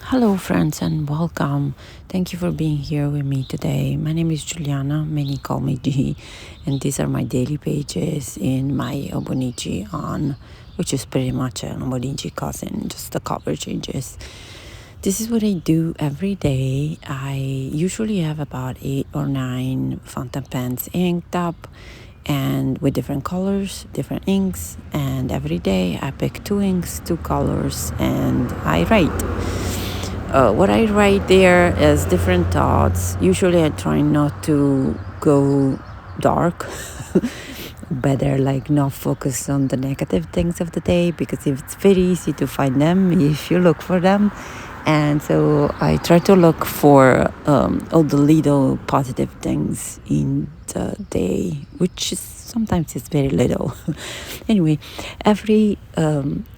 Hello, friends, and welcome. Thank you for being here with me today. My name is Juliana. Many call me G, and these are my daily pages in my Hobonichi Hon, which is pretty much an Hobonichi cousin, just the cover changes. This is what I do every day. I usually have about 8 or 9 fountain pens inked up and with different colors, different inks, and every day I pick 2 inks, 2 colors, and I write. What I write there is different thoughts. Usually I try not to go dark. Better like not focus on the negative things of the day, because it's very easy to find them if you look for them. And so I try to look for all the little positive things in the day, which is sometimes it's very little. Anyway, every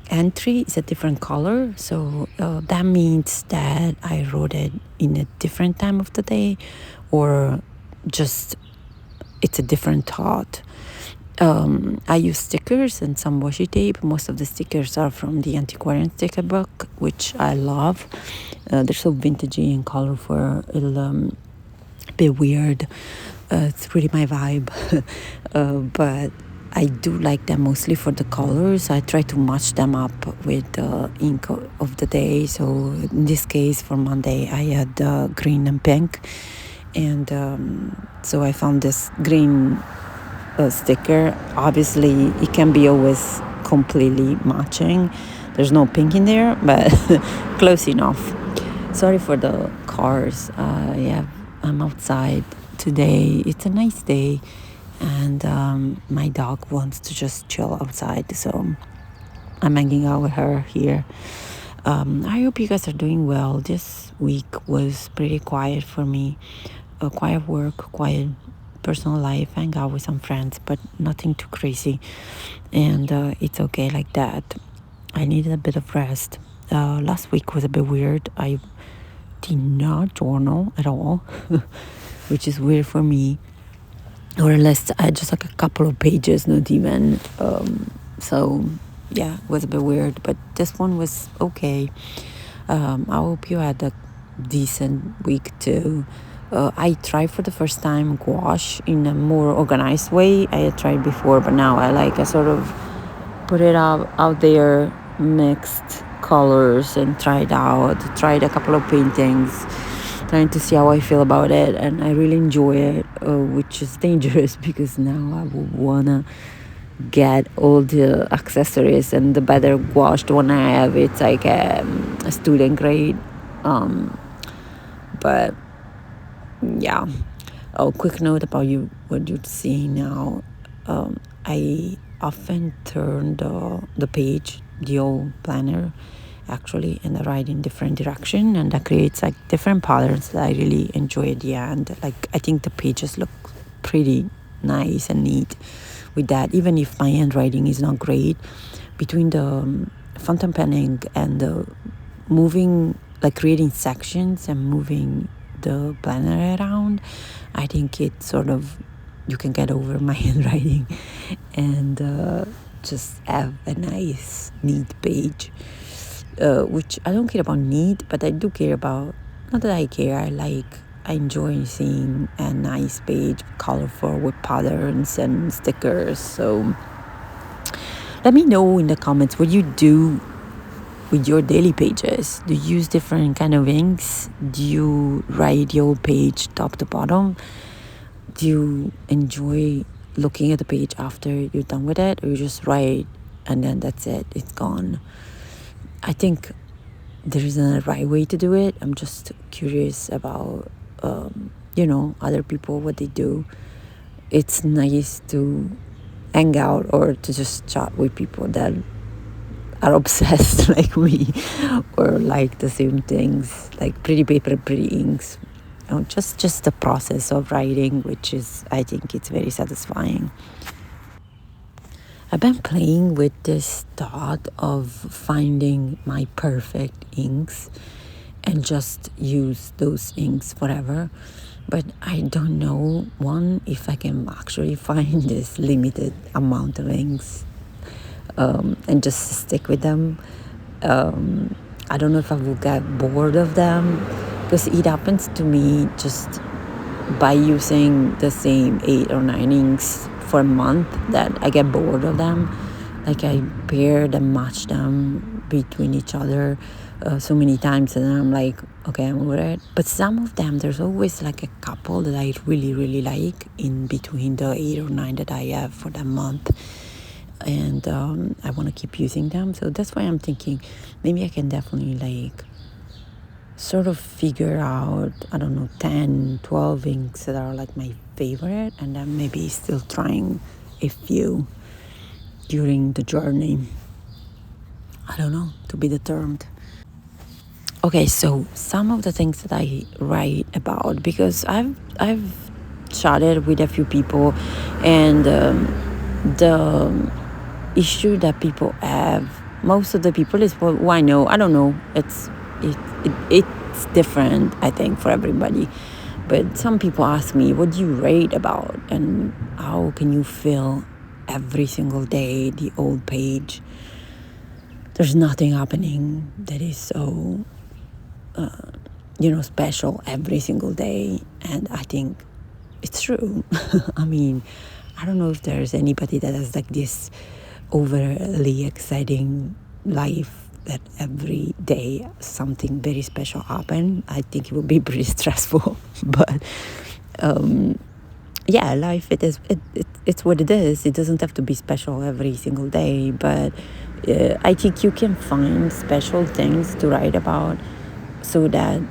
entry is a different color, so that means that I wrote it in a different time of the day, or just it's a different thought. I use stickers and some washi tape. Most of the stickers are from the antiquarian sticker book, which I love. They're so vintagey and colorful, a bit weird. It's really my vibe. But I do like them mostly for the colors. I try to match them up with the ink of the day. So in this case, for Monday, I had green and pink. And so I found this green sticker. Obviously, it can be always completely matching. There's no pink in there, but close enough. Sorry for the cars. I'm outside today. It's a nice day, and my dog wants to just chill outside, so I'm hanging out with her here. I hope you guys are doing well. This week was pretty quiet for me. Quiet work, quiet personal life, hang out with some friends, but nothing too crazy. And it's okay like that. I needed a bit of rest. Last week was a bit weird. I did not journal at all, which is weird for me. Or unless I just like a couple of pages, not even. So yeah, it was a bit weird, but this one was okay. I hope you had a decent week too. I tried for the first time gouache in a more organized way. I had tried before, but now I sort of put it out there, mixed colors and tried a couple of paintings, trying to see how I feel about it, and I really enjoy it, which is dangerous because now I would wanna get all the accessories, and the better gouache the one I have, it's like a student grade, but yeah. Oh, quick note about what you're seeing now. I often turn the page, the old planner, actually, and I write in different direction, and that creates like different patterns that I really enjoy at the end. Like I think the pages look pretty nice and neat with that, even if my handwriting is not great. Between the fountain penning and the moving, like creating sections and moving the planner around, I think it sort of, you can get over my handwriting and just have a nice neat page, which I don't care about neat, but I do care about, not that I care, I enjoy seeing a nice page, colorful, with patterns and stickers. So let me know in the comments what you do with your daily pages. Do you use different kind of inks? Do you write your page top to bottom? Do you enjoy looking at the page after you're done with it, or you just write and then that's it, it's gone? I think there isn't a right way to do it. I'm just curious about other people, what they do. It's nice to hang out or to just chat with people that are obsessed like me, or like the same things, like pretty paper, pretty inks. Just the process of writing, which is, I think it's very satisfying. I've been playing with this thought of finding my perfect inks and just use those inks forever. But I don't know, one, if I can actually find this limited amount of inks and just stick with them. I don't know if I will get bored of them, because it happens to me just by using the same 8 or 9 inks for a month that I get bored of them. Like I paired and match them between each other so many times, and then I'm like, okay, I'm over it. But some of them, there's always like a couple that I really, really like in between the 8 or 9 that I have for that month. And I want to keep using them. So that's why I'm thinking maybe I can definitely like sort of figure out, I don't know, 10, 12 inks that are like my favorite, and then maybe still trying a few during the journey. I don't know, to be determined. Okay, so some of the things that I write about, because I've chatted with a few people, and the issue that people have, most of the people, is, well, why no? I don't know. It's different, I think, for everybody. But some people ask me, what do you write about, and how can you fill every single day the old page? There's nothing happening that is so special every single day. And I think it's true. I mean, I don't know if there's anybody that has like this overly exciting life that every day something very special happen. I think it would be pretty stressful. But yeah, life, it's what it is. It doesn't have to be special every single day, but I think you can find special things to write about, so that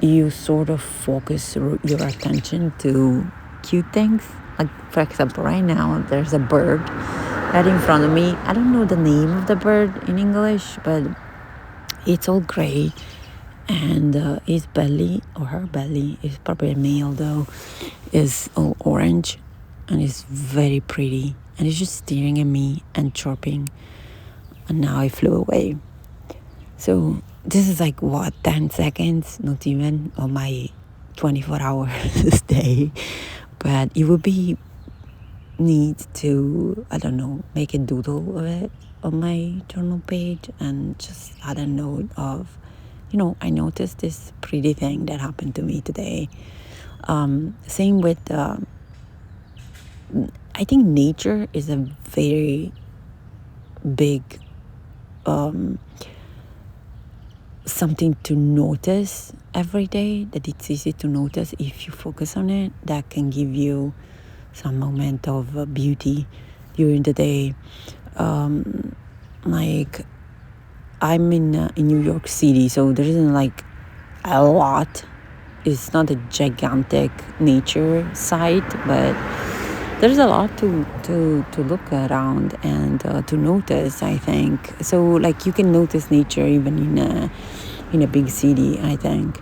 you sort of focus your attention to cute things. Like, for example, right now there's a bird right in front of me. I don't know the name of the bird in English, but it's all gray, and his belly, or her belly, is probably a male though, is all orange, and it's very pretty, and it's just staring at me and chirping, and now I flew away. So this is like, what, 10 seconds, not even, of my 24 hours day. But it would be neat to, I don't know, make a doodle of it on my journal page, and just add a note of, I noticed this pretty thing that happened to me today. Same with, I think nature is a very big something to notice every day, that it's easy to notice if you focus on it. That can give you some moment of beauty during the day. Like, I'm in New York City, so there isn't like a lot. It's not a gigantic nature site, but there's a lot to look around and to notice, I think. So like, you can notice nature even in a big city, I think.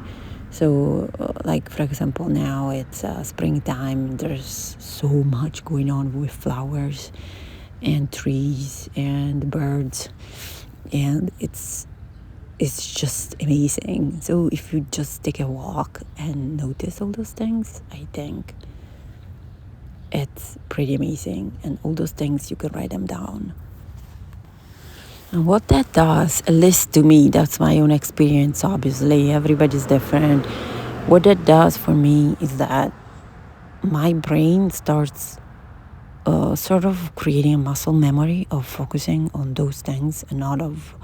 So like, for example, now it's springtime. There's so much going on with flowers and trees and birds, and it's just amazing. So if you just take a walk and notice all those things, I think it's pretty amazing. And all those things, you can write them down. And what that does, at least to me, that's my own experience, obviously, everybody's different. What that does for me is that my brain starts sort of creating a muscle memory of focusing on those things, and not of,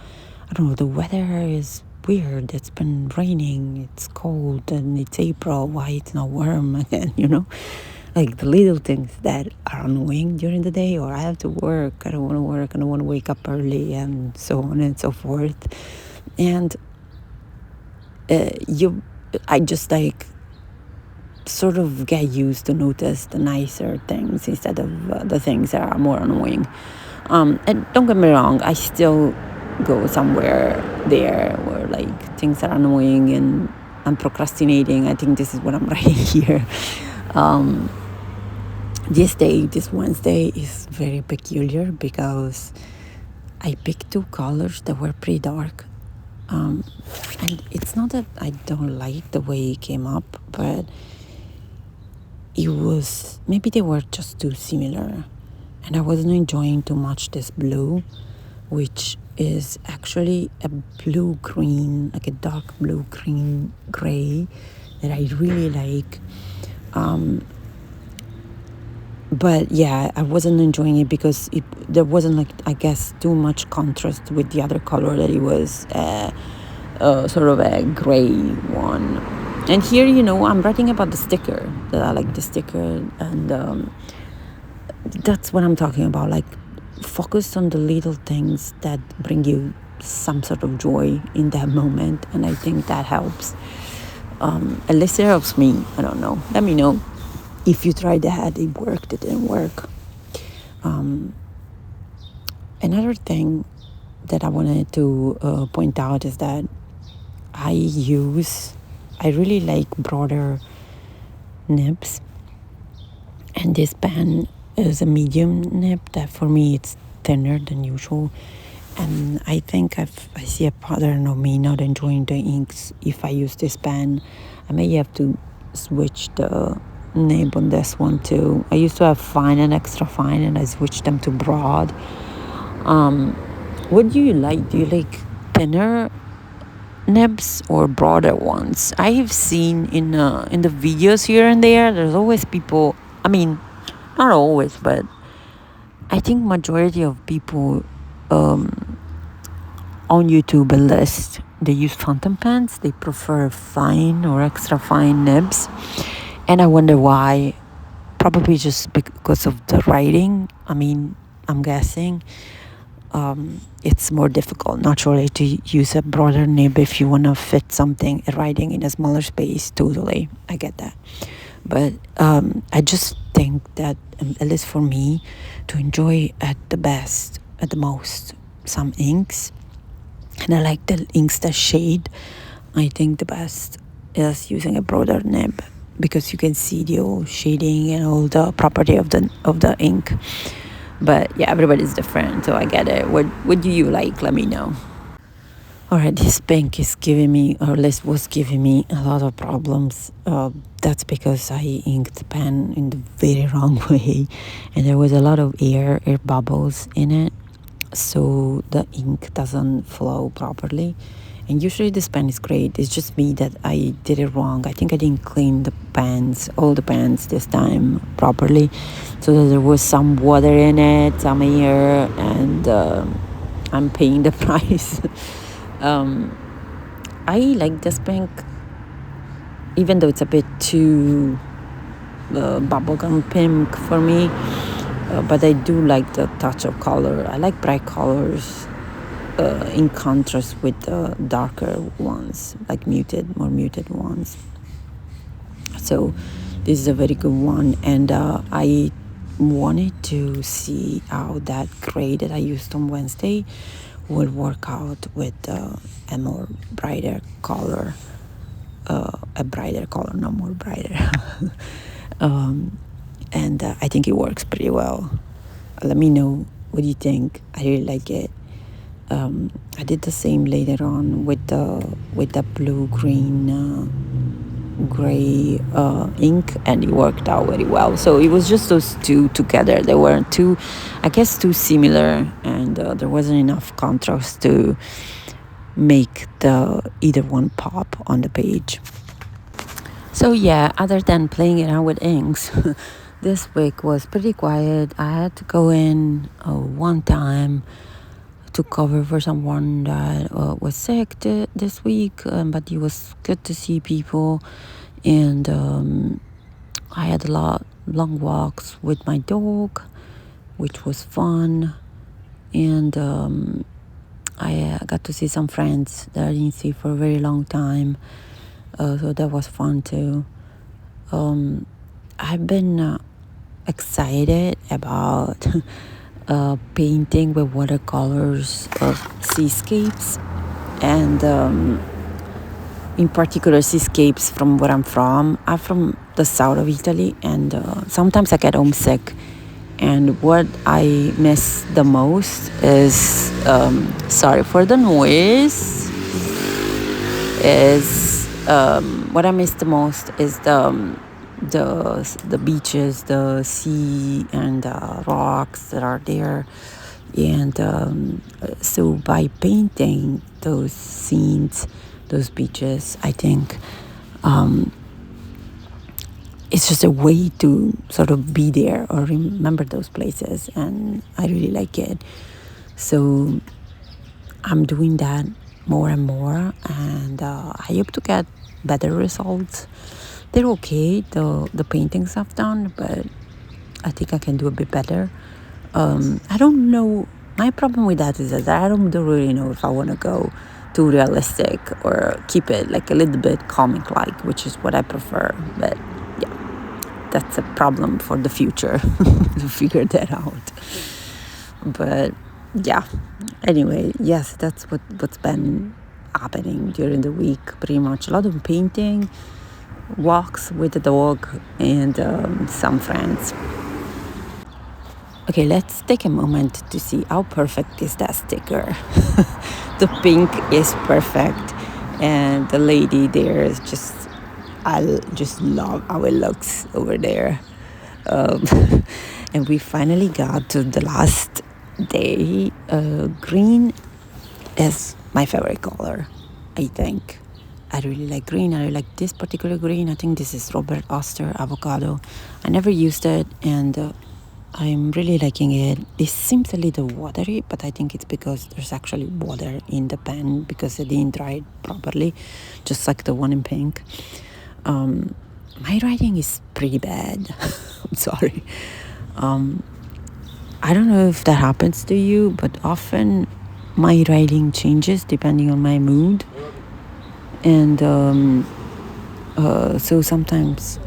I don't know, the weather is weird, it's been raining, it's cold, and it's April, why it's not warm again, like the little things that are annoying during the day. Or I have to work, I don't want to work, I don't want to wake up early, and so on and so forth. And I just like sort of get used to notice the nicer things instead of the things that are more annoying. And don't get me wrong, I still go somewhere there where like things are annoying and I'm procrastinating. I think this is what I'm writing here. This Wednesday is very peculiar because I picked two colors that were pretty dark. And it's not that I don't like the way it came up, but maybe they were just too similar. And I wasn't enjoying too much this blue, which is actually a blue-green, like a dark blue-green gray that I really like. But yeah, I wasn't enjoying it because there wasn't, like, I guess, too much contrast with the other color that it was sort of a gray one. And here, I'm writing about the sticker, that I like the sticker, and that's what I'm talking about. Like, focus on the little things that bring you some sort of joy in that moment, and I think that helps. At least it helps me. I don't know. Let me know if you tried that, it worked, it didn't work. Another thing that I wanted to point out is that I really like broader nibs, and this pen is a medium nib that for me it's thinner than usual, and I think I see a pattern of me not enjoying the inks. If I use this pen, I may have to switch the nib on this one too. I used to have fine and extra fine, and I switched them to broad. What do you like? Do you like thinner nibs or broader ones? I have seen in the videos here and there, there's always people, I mean, not always, but I think majority of people on YouTube at least, they use fountain pens. They prefer fine or extra fine nibs, and I wonder why. Probably just because of the writing. I mean, I'm guessing it's more difficult naturally to use a broader nib if you want to fit something, writing in a smaller space. Totally, I get that. But I just think that, at least for me, to enjoy at the most, some inks, and I like the inks that shade, I think the best is using a broader nib, because you can see the old shading and all the property of the ink. But yeah, everybody's different, so I get it. What do you like? Let me know. All right, this pink is giving me, or at least was giving me, a lot of problems. That's because I inked the pen in the very wrong way, and there was a lot of air bubbles in it, so the ink doesn't flow properly. And usually this pen is great. It's just me that I did it wrong. I think I didn't clean all the pens this time properly, so that there was some water in it, some air, and I'm paying the price. I like this pink, even though it's a bit too bubblegum pink for me, but I do like the touch of color. I like bright colors in contrast with the darker ones, like more muted ones. So this is a very good one, and I wanted to see how that gray that I used on Wednesday will work out with a more brighter color, not more brighter. And I think it works pretty well. Let me know what you think. I really like it. I did the same later on with the blue-green gray ink, and it worked out very well. So it was just those two together. They weren't too similar, and there wasn't enough contrast to make either one pop on the page. So yeah, other than playing it out with inks, this week was pretty quiet. I had to go in one time to cover for someone that was sick this week, but it was good to see people, and I had a lot long walks with my dog, which was fun, and I got to see some friends that I didn't see for a very long time, so that was fun too. I've been excited about painting with watercolors of seascapes, and in particular seascapes from where I'm from. I'm from the south of Italy, and sometimes I get homesick, and what I miss the most is sorry for the noise, is what I miss the most is the beaches, the sea, and the rocks that are there. And so by painting those scenes, those beaches, I think it's just a way to sort of be there or remember those places, and I really like it. So I'm doing that more and more, and I hope to get better results. They're okay, the paintings I've done, but I think I can do a bit better. I don't know. My problem with that is that I don't really know if I want to go too realistic or keep it like a little bit comic-like, which is what I prefer. But yeah, that's a problem for the future to figure that out. But yeah, anyway, yes, that's what's been happening during the week. Pretty much a lot of painting, walks with the dog, and some friends. Okay, let's take a moment to see how perfect is that sticker. The pink is perfect, and the lady there is just, I just love how it looks over there. Um, and we finally got to the last day. Green is my favorite color, I think. I really like green. I really like this particular green. I think this is Robert Oster Avocado. I never used it, and I'm really liking it. It seems a little watery, but I think it's because there's actually water in the pen because it didn't dry it properly, just like the one in pink. My writing is pretty bad. I'm sorry. I don't know if that happens to you, but often my writing changes depending on my mood. And so sometimes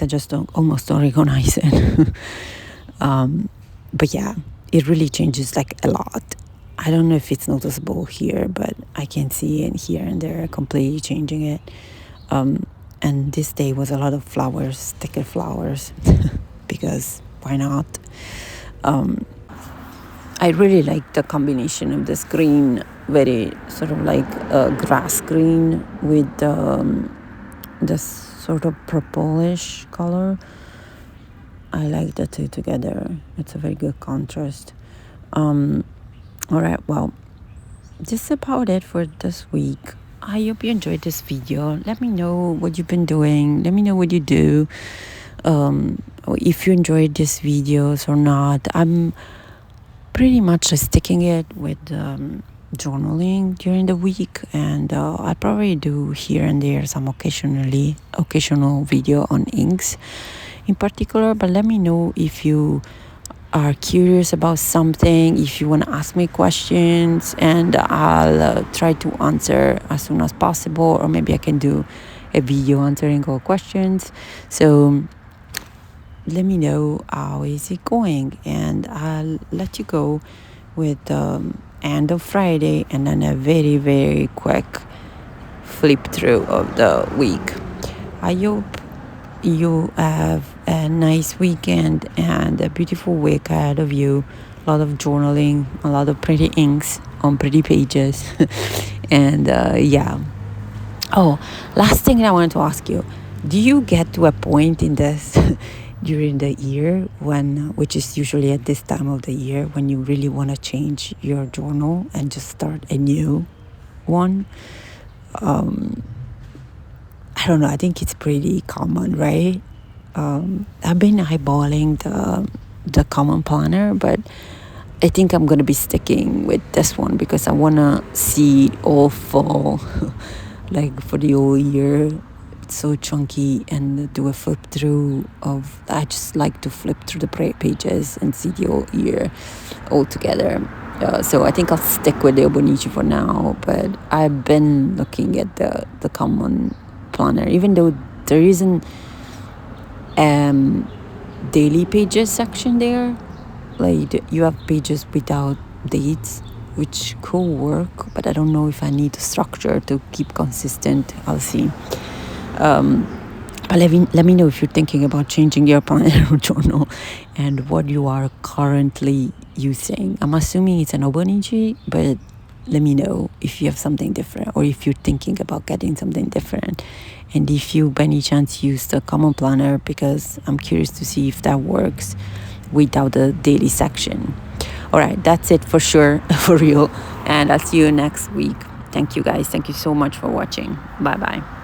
I just almost don't recognize it. But yeah, it really changes like a lot. I don't know if it's noticeable here, but I can see it here and there completely changing it. And this day was a lot of flowers, sticker flowers, because why not? I really like the combination of this green, very sort of like grass green with this sort of purplish color. I like the two together. It's a very good contrast. All right, well, this is about it for this week. I hope you enjoyed this video. Let me know what you've been doing. Let me know what you do. If you enjoyed these videos or not. I'm pretty much sticking it with journaling during the week, and I probably do here and there some occasional video on inks in particular. But let me know if you are curious about something, if you want to ask me questions, and I'll try to answer as soon as possible, or maybe I can do a video answering all questions. So let me know how is it going, and I'll let you go with end of Friday and then a very, very quick flip through of the week. I hope you have a nice weekend and a beautiful week ahead of you. A lot of journaling, a lot of pretty inks on pretty pages. And yeah. Oh, last thing I wanted to ask you, do you get to a point in this during the year which is usually at this time of the year, when you really want to change your journal and just start a new one? I don't know, I think it's pretty common, right? I've been eyeballing the common planner, but I think I'm gonna be sticking with this one because I wanna see it all fall like for the whole year. It's so chunky, and do a flip through of, I just like to flip through the pages and see the whole year all together. So I think I'll stick with the Hobonichi for now, but I've been looking at the common planner, even though there isn't daily pages section there. Like you have pages without dates, which could work, but I don't know if I need the structure to keep consistent. I'll see. But let me know if you're thinking about changing your planner or journal and what you are currently using. I'm assuming it's an Hobonichi, but let me know if you have something different, or if you're thinking about getting something different, and if you by any chance use the common planner, because I'm curious to see if that works. without the daily section. All right, that's it for sure, for real. And I'll see you next week. Thank you guys. Thank you so much for watching. Bye bye.